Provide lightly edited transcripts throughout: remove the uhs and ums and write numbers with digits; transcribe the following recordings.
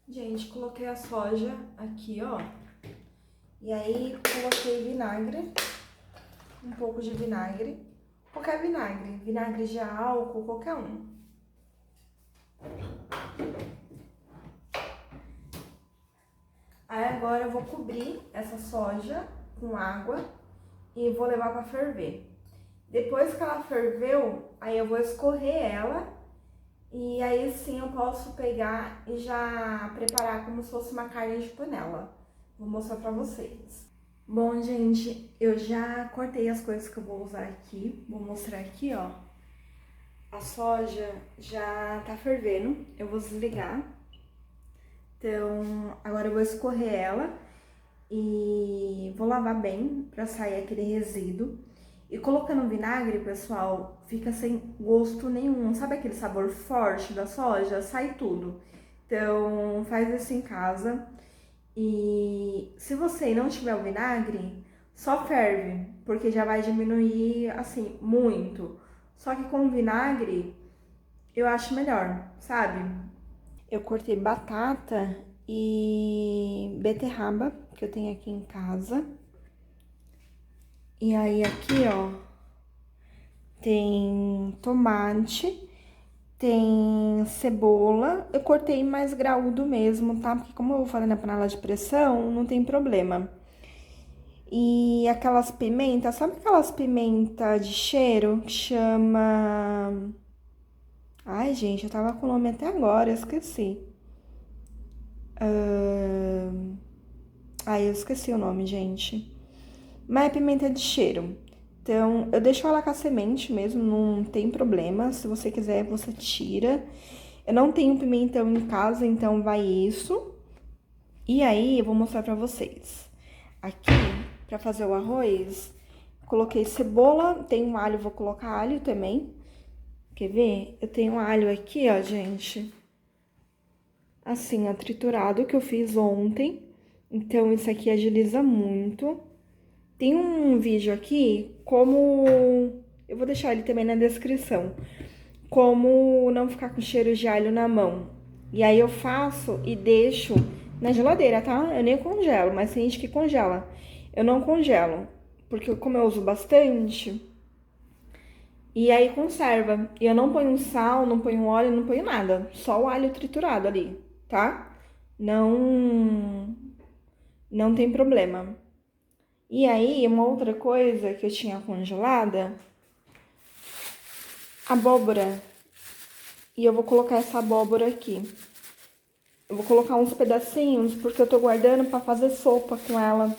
Gente, coloquei a soja aqui, ó. E aí, coloquei vinagre, um pouco de vinagre. Qualquer vinagre, vinagre de álcool, qualquer um. Aí agora eu vou cobrir essa soja com água e vou levar pra ferver. Depois que ela ferveu, aí eu vou escorrer ela e aí sim eu posso pegar e já preparar como se fosse uma carne de panela. Vou mostrar pra vocês. Bom, gente, eu já cortei as coisas que eu vou usar aqui. Vou mostrar aqui, ó. A soja já tá fervendo. Eu vou desligar. Então, agora eu vou escorrer ela e vou lavar bem pra sair aquele resíduo. E colocando vinagre, pessoal, fica sem gosto nenhum. Sabe aquele sabor forte da soja? Sai tudo. Então, faz isso em casa. E se você não tiver o vinagre, só ferve, porque já vai diminuir, assim, muito. Só que com vinagre, eu acho melhor, sabe? Eu cortei batata e beterraba, que eu tenho aqui em casa. E aí aqui, ó, tem tomate, tem cebola. Eu cortei mais graúdo mesmo, tá? Porque como eu vou fazer na panela de pressão, não tem problema. E aquelas pimentas, sabe aquelas pimentas de cheiro que chama... Ai, gente, eu tava com o nome até agora, eu esqueci. Ai, eu esqueci o nome, gente. Mas é pimenta de cheiro. Então, eu deixo ela com a semente mesmo, não tem problema. Se você quiser, você tira. Eu não tenho pimentão em casa, então vai isso. E aí, eu vou mostrar pra vocês. Aqui, pra fazer o arroz, coloquei cebola, tem um alho, vou colocar alho também. Quer ver? Eu tenho um alho aqui, ó, gente. Assim, ó, triturado, que eu fiz ontem. Então, isso aqui agiliza muito. Tem um vídeo aqui, como... Eu vou deixar ele também na descrição. Como não ficar com cheiro de alho na mão. E aí eu faço e deixo na geladeira, tá? Eu nem congelo, mas tem gente que congela. Eu não congelo, porque como eu uso bastante, e aí conserva. E eu não ponho sal, não ponho óleo, não ponho nada. Só o alho triturado ali, tá? Não tem problema. E aí, uma outra coisa que eu tinha congelada, abóbora. E eu vou colocar essa abóbora aqui. Eu vou colocar uns pedacinhos, porque eu tô guardando pra fazer sopa com ela.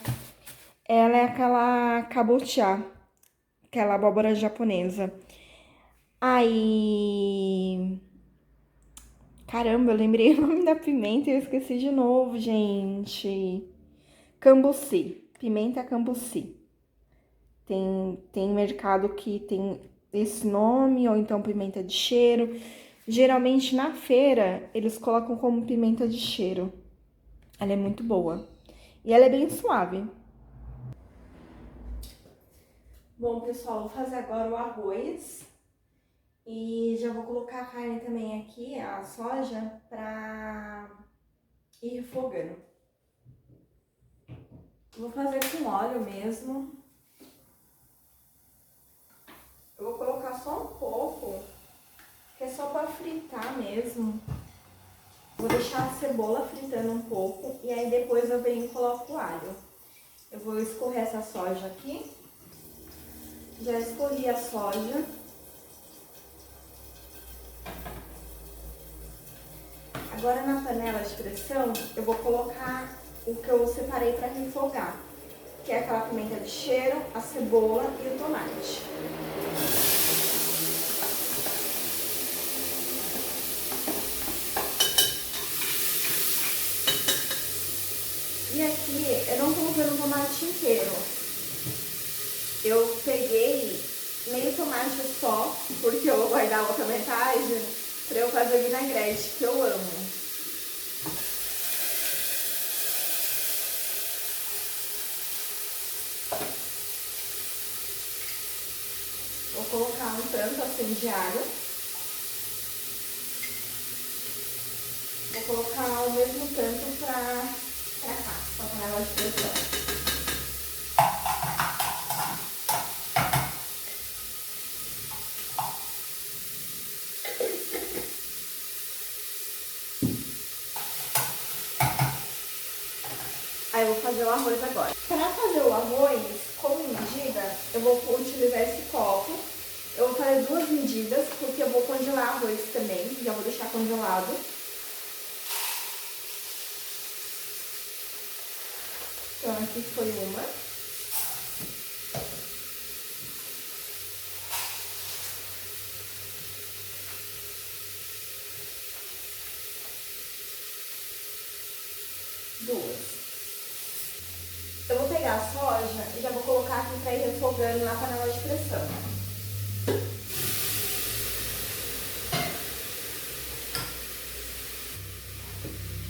Ela é aquela kabocha, aquela abóbora japonesa. Aí... Caramba, eu lembrei o nome da pimenta e eu esqueci de novo, gente. Cambuci, pimenta cambuci. Tem mercado que tem esse nome, ou então pimenta de cheiro. Geralmente na feira eles colocam como pimenta de cheiro. Ela é muito boa. E ela é bem suave. Bom, pessoal, vou fazer agora o arroz. E já vou colocar a carne também aqui, a soja, pra ir refogando. Vou fazer com óleo mesmo. Eu vou colocar só um pouco, que é só pra fritar mesmo. Vou deixar a cebola fritando um pouco e aí depois eu venho e coloco o alho. Eu vou escorrer essa soja aqui. Já escorri a soja. Agora na panela de pressão eu vou colocar o que eu separei para refogar, que é aquela pimenta de cheiro, a cebola e o tomate. E aqui eu não tô usando o tomate inteiro. Eu peguei meio tomate só, porque eu vou guardar a outra metade pra eu fazer vinagrete, que eu amo. Vou colocar um tanto assim de água. Vou colocar o meu mesmo tanto pra cá, pra panela de pressão. Aí eu vou fazer o arroz agora. Para fazer o arroz com medida, eu vou utilizar esse copo. Eu vou fazer 2 medidas, porque eu vou congelar arroz também. Já vou deixar congelado. Então aqui foi uma. Duas. Eu vou pegar a soja e já vou colocar aqui para ir refogando na panela de pressão.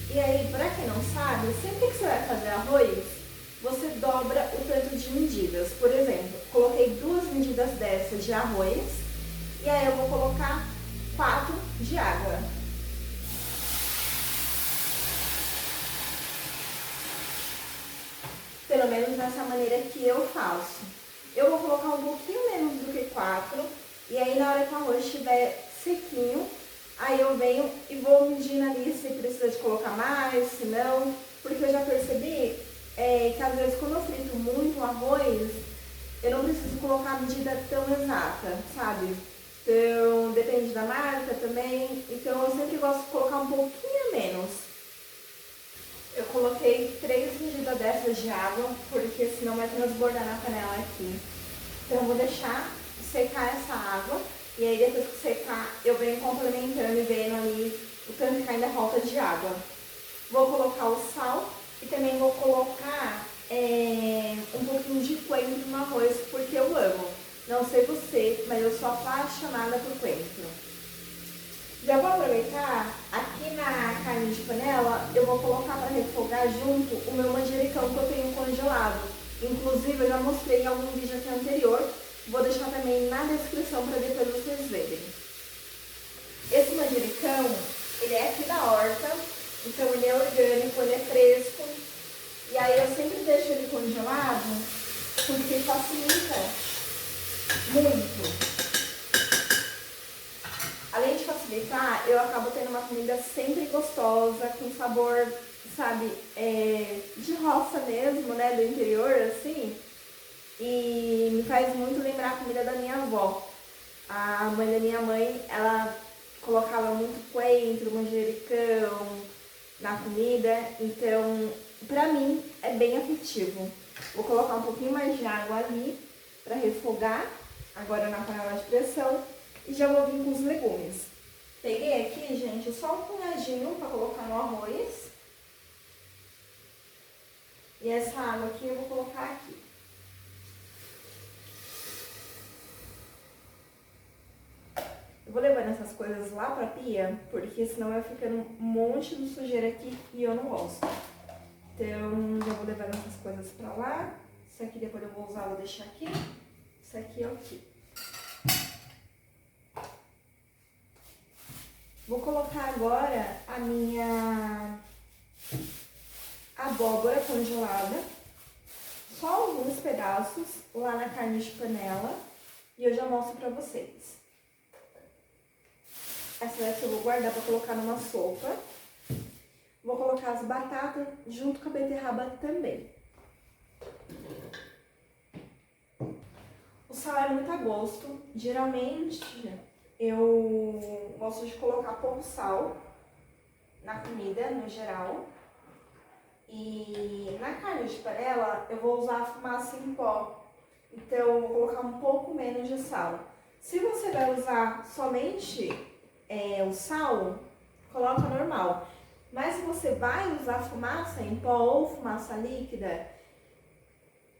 E aí, para quem não sabe, sempre que você vai fazer arroz, você dobra o tanto de medidas. Por exemplo, coloquei 2 medidas dessas de arroz e aí eu vou colocar 4 de água. Pelo menos dessa maneira que eu faço. Eu vou colocar um pouquinho menos do que 4, e aí na hora que o arroz estiver sequinho, aí eu venho e vou medindo ali se precisa de colocar mais, se não, porque eu já percebi que às vezes quando eu frito muito o arroz, eu não preciso colocar a medida tão exata, sabe? Então, depende da marca também, então eu sempre gosto de colocar um pouquinho menos. Eu coloquei 3 medidas dessas de água, porque senão vai transbordar na panela aqui. Então eu vou deixar secar essa água, e aí depois que secar, eu venho complementando e vendo ali o tanto que ainda falta de água. Vou colocar o sal e também vou colocar um pouquinho de coentro no arroz, porque eu amo. Não sei você, mas eu sou apaixonada por coentro. Já vou aproveitar, aqui na carne de panela, eu vou colocar para refogar junto o meu manjericão que eu tenho congelado. Inclusive, eu já mostrei em algum vídeo aqui anterior, vou deixar também na descrição para depois vocês verem. Esse manjericão, ele é aqui da horta, então ele é orgânico, ele é fresco. E aí eu sempre deixo ele congelado, porque facilita muito. Além de facilitar, eu acabo tendo uma comida sempre gostosa, com sabor, sabe, de roça mesmo, né, do interior, assim. E me faz muito lembrar a comida da minha avó. A mãe da minha mãe, ela colocava muito coentro, manjericão na comida, então, pra mim, é bem afetivo. Vou colocar um pouquinho mais de água ali pra refogar, agora na panela de pressão. E já vou vir com os legumes. Peguei aqui, gente, só um punhadinho para colocar no arroz. E essa água aqui eu vou colocar aqui. Eu vou levando essas coisas lá pra pia, porque senão vai ficando um monte de sujeira aqui e eu não gosto. Então, já vou levando essas coisas pra lá. Isso aqui depois eu vou usar, vou deixar aqui. Isso aqui é o quê? Vou colocar agora a minha abóbora congelada, só alguns pedaços lá na carne de panela, e eu já mostro pra vocês. Essa daqui eu vou guardar pra colocar numa sopa. Vou colocar as batatas junto com a beterraba também. O sal é muito a gosto, geralmente eu gosto de colocar pouco sal na comida, no geral. E na carne de panela, eu vou usar a fumaça em pó. Então, eu vou colocar um pouco menos de sal. Se você vai usar somente o sal, coloca normal. Mas se você vai usar fumaça em pó ou fumaça líquida,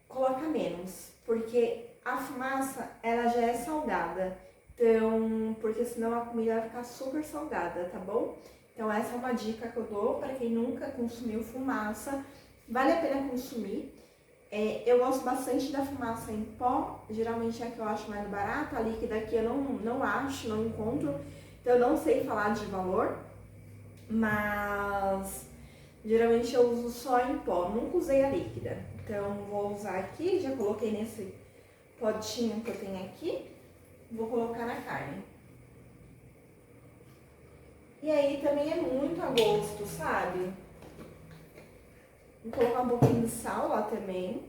coloca menos. Porque a fumaça, ela já é salgada. Então, porque senão a comida vai ficar super salgada, tá bom? Então essa é uma dica que eu dou para quem nunca consumiu fumaça. Vale a pena consumir. Eu gosto bastante da fumaça em pó, geralmente é a que eu acho mais barata. A líquida aqui eu não acho, não encontro. Então eu não sei falar de valor, mas Geralmente eu uso só em pó, nunca usei a líquida. Então vou usar aqui, já coloquei nesse potinho que eu tenho aqui. Vou colocar na carne. E aí também é muito a gosto, sabe? Vou colocar um pouquinho de sal lá também.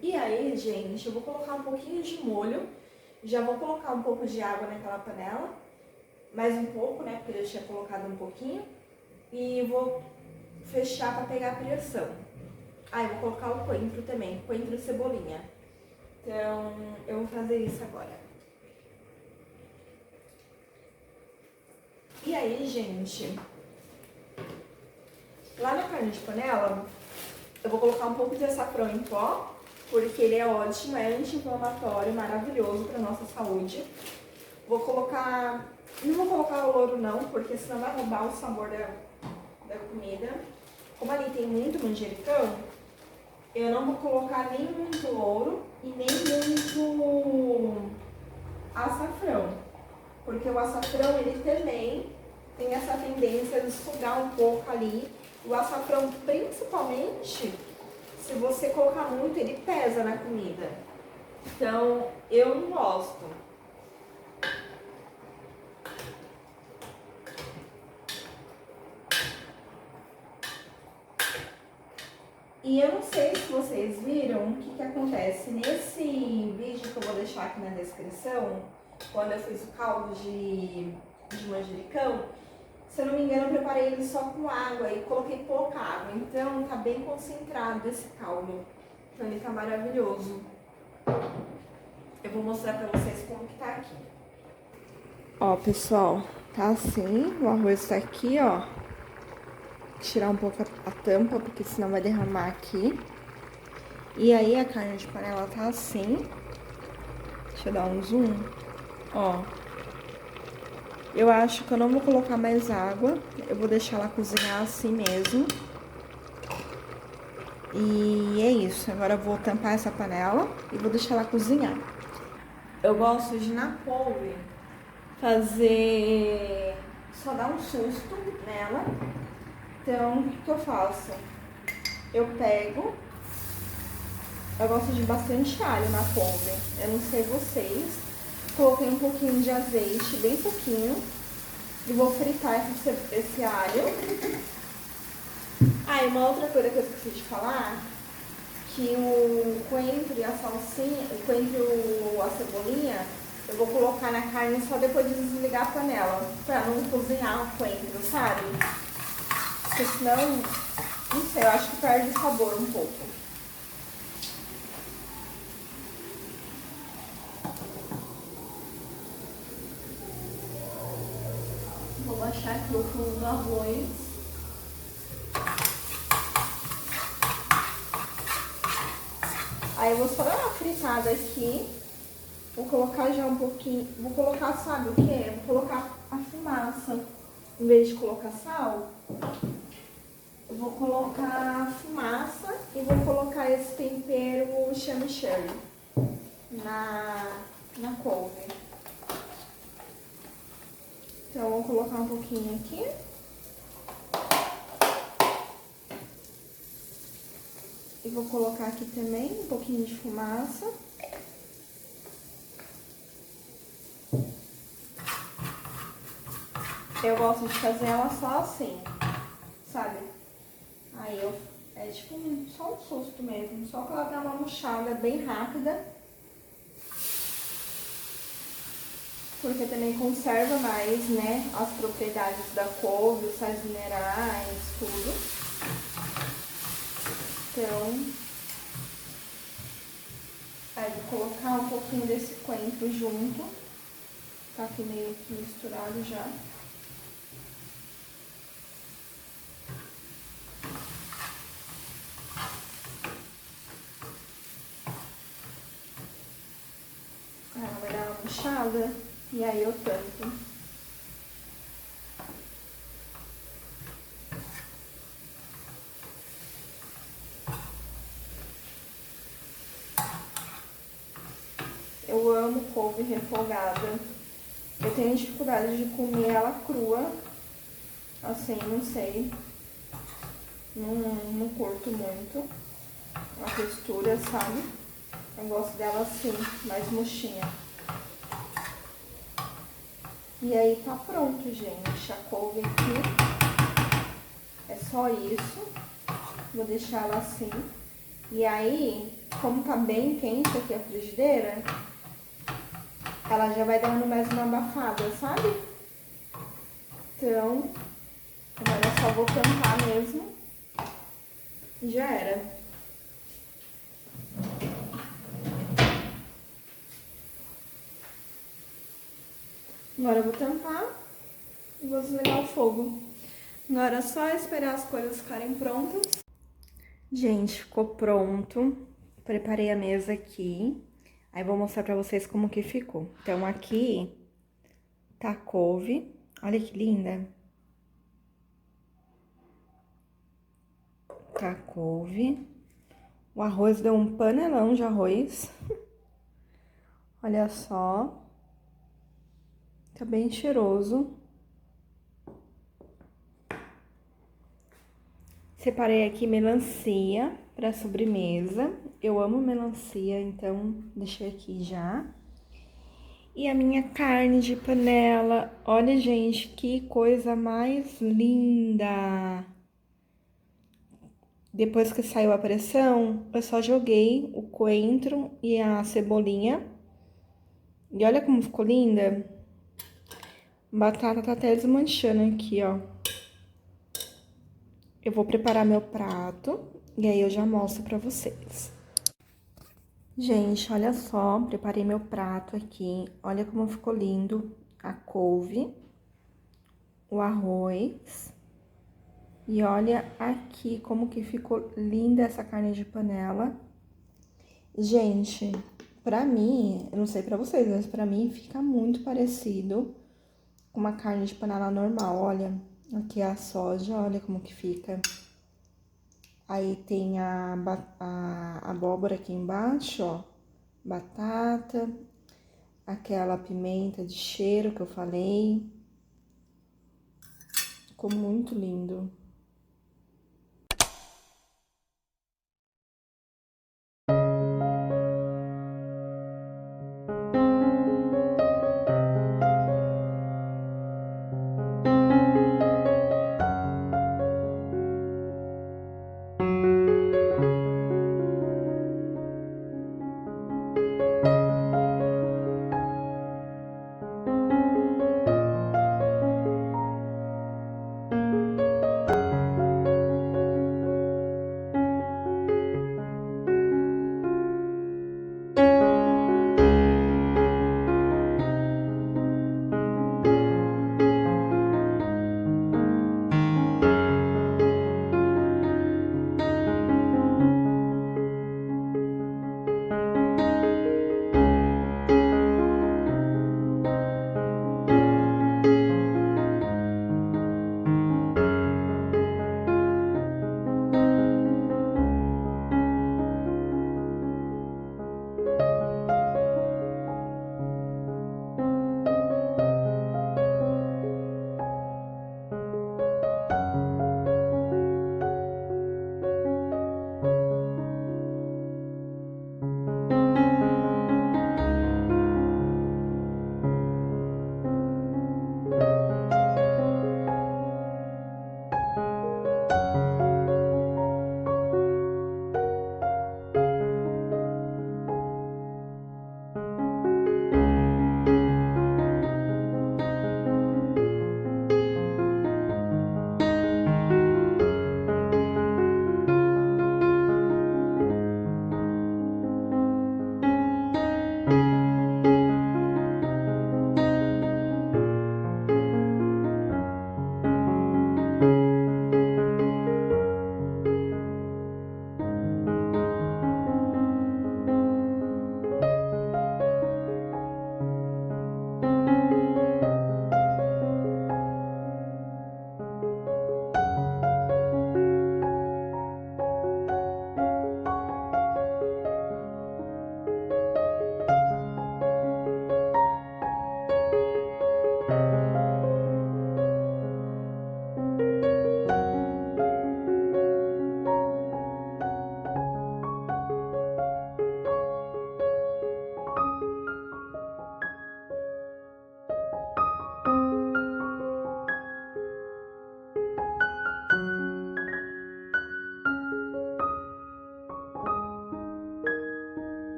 E aí, gente, eu vou colocar um pouquinho de molho. Já vou colocar um pouco de água naquela panela. Mais um pouco, né? Porque eu já tinha colocado um pouquinho. E vou fechar para pegar a pressão. Ah, eu vou colocar o coentro também, coentro e cebolinha. Então, eu vou fazer isso agora. E aí, gente, lá na carne de panela, eu vou colocar um pouco de açafrão em pó, porque ele é ótimo, é anti-inflamatório, maravilhoso para nossa saúde. Vou colocar, não vou colocar o louro não, porque senão vai roubar o sabor da comida. Como ali tem muito manjericão, eu não vou colocar nem muito louro e nem muito açafrão, porque o açafrão ele também tem essa tendência de sugar um pouco ali. O açafrão, principalmente, se você colocar muito, ele pesa na comida. Então, eu não gosto. E eu não sei se vocês viram o que acontece nesse vídeo que eu vou deixar aqui na descrição, quando eu fiz o caldo de manjericão. Se eu não me engano, eu preparei ele só com água e coloquei pouca água. Então, tá bem concentrado esse caldo. Então, ele tá maravilhoso. Eu vou mostrar pra vocês como que tá aqui. Ó, pessoal, tá assim. O arroz tá aqui, ó. Tirar um pouco a tampa, porque senão vai derramar aqui. E aí, a carne de panela tá assim. Deixa eu dar um zoom. Ó. Eu acho que eu não vou colocar mais água. Eu vou deixar ela cozinhar assim mesmo. E é isso. Agora eu vou tampar essa panela e vou deixar ela cozinhar. Eu gosto de, na couve, fazer... só dar um susto nela. Então, o que eu faço? Eu pego... Eu gosto de bastante alho na couve. Eu não sei vocês. Coloquei um pouquinho de azeite, bem pouquinho. E vou fritar esse alho. Ah, e uma outra coisa que eu esqueci de falar, que o coentro e a salsinha, o coentro e a cebolinha, eu vou colocar na carne só depois de desligar a panela, pra não cozinhar o coentro, sabe? Porque senão, não sei, eu acho que perde o sabor um pouco. Vou baixar aqui o fundo do arroz. Aí eu vou só dar uma fritada aqui. Vou colocar já um pouquinho. Vou colocar, sabe o quê? Vou colocar a fumaça. Em vez de colocar sal, eu vou colocar a fumaça e vou colocar esse tempero chimichurri na couve. Então, eu vou colocar um pouquinho aqui. E vou colocar aqui também um pouquinho de fumaça. Eu gosto de fazer ela só assim, sabe? Aí é tipo só um susto mesmo, só pra ela dar uma murchada bem rápida. Porque também conserva mais, né, as propriedades da couve, os sais minerais, tudo. Então, aí vou colocar um pouquinho desse coentro junto. Tá aqui meio que misturado já. Ela vai dar uma puxada e aí eu tampo. Eu amo couve refogada. Eu tenho dificuldade de comer ela crua. Assim, não sei. Não curto muito a textura, sabe? Eu gosto dela assim, mais murchinha. E aí tá pronto, gente. A couve aqui. É só isso. Vou deixar ela assim. E aí, como tá bem quente aqui a frigideira, ela já vai dando mais uma abafada, sabe? Então, agora eu só vou tampar mesmo. E já era. Agora eu vou tampar e vou desligar o fogo. Agora é só esperar as coisas ficarem prontas. Gente, ficou pronto. Preparei a mesa aqui. Aí vou mostrar pra vocês como que ficou. Então aqui tá a couve. Olha que linda. Tá a couve. O arroz deu um panelão de arroz. Olha só. Tá bem cheiroso. Separei aqui melancia pra sobremesa. Eu amo melancia, então deixei aqui já. E a minha carne de panela. Olha, gente, que coisa mais linda! Depois que saiu a pressão, eu só joguei o coentro e a cebolinha. E olha como ficou linda. Batata tá até desmanchando aqui, ó. Eu vou preparar meu prato e aí eu já mostro pra vocês. Gente, olha só, preparei meu prato aqui. Olha como ficou lindo a couve, o arroz. E olha aqui como que ficou linda essa carne de panela. Gente, pra mim, eu não sei pra vocês, mas pra mim fica muito parecido com uma carne de panela normal. Olha, aqui é a soja, olha como que fica. Aí tem a abóbora aqui embaixo, ó. Batata, aquela pimenta de cheiro que eu falei. Ficou muito lindo.